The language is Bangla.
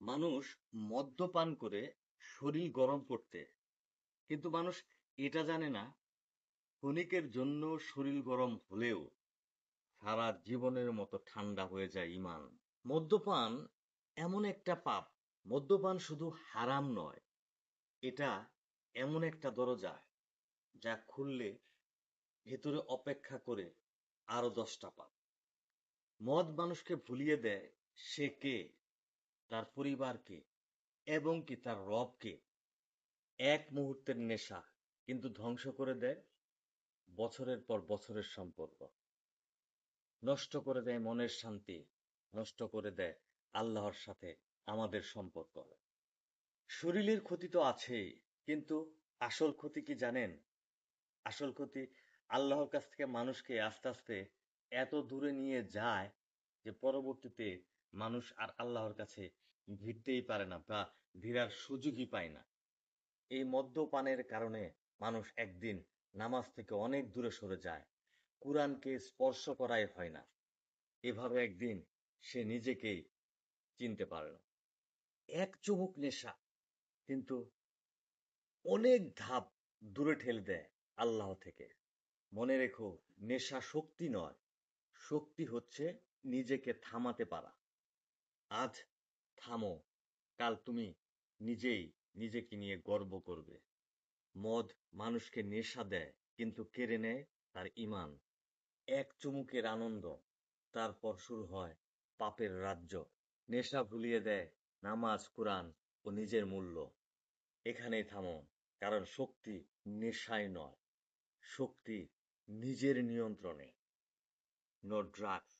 মানুষ মদ্যপান করে শরীর গরম করতে, কিন্তু মানুষ এটা জানে না ক্ষণিকের জন্য শরীর গরম হলেও সারা জীবনের মতো ঠান্ডা হয়ে যায় ঈমান। মদ্যপান এমন একটা পাপ, মদ্যপান শুধু হারাম নয়, এটা এমন একটা দরজা যা খুললে ভেতরে অপেক্ষা করে আরো 10টা পাপ। মদ মানুষকে ভুলিয়ে দেয় সে কে, তার পরিবারকে এবং কি তার রবকে। এক মুহূর্তের নেশা কিন্তু ধ্বংস করে দেয় বছরের পর বছরের সম্পর্ক, নষ্ট করে দেয় মনের শান্তি, নষ্ট করে দেয় আল্লাহর সাথে আমাদের সম্পর্ক। শরীরের ক্ষতি তো আছেই, কিন্তু আসল ক্ষতি কি জানেন? আসল ক্ষতি আল্লাহর কাছ থেকে মানুষকে আস্তে আস্তে এত দূরে নিয়ে যায় যে পরবর্তীতে মানুষ আর আল্লাহর কাছে ভিড়তেই পারে না বা ভিড়ার সুযোগই পায় না। এই মদ্যপানের কারণে মানুষ একদিন নামাজ থেকে অনেক দূরে সরে যায়, কুরআনকে স্পর্শ করাই হয় না। এভাবে একদিন সে নিজেকেই চিনতে পারে না। এক চুমুক নেশা কিন্তু অনেক ধাপ দূরে ঠেলে দেয় আল্লাহ থেকে। মনে রেখো, নেশা শক্তি নয়, শক্তি হচ্ছে নিজেকে থামাতে পারা। আজ থামো, কাল তুমি নিজেই নিজেকে নিয়ে গর্ব করবে। মদ মানুষকে নেশা দেয় কিন্তু কেড়ে নেয় তার ঈমান। এক চুমুকের আনন্দ, তারপর শুরু হয় পাপের রাজ্য। নেশা ভুলিয়ে দেয় নামাজ, কুরআন ও নিজের মূল্য। এখানেই থামো, কারণ শক্তি নেশায় নয়, শক্তি নিজের নিয়ন্ত্রণে। No drugs,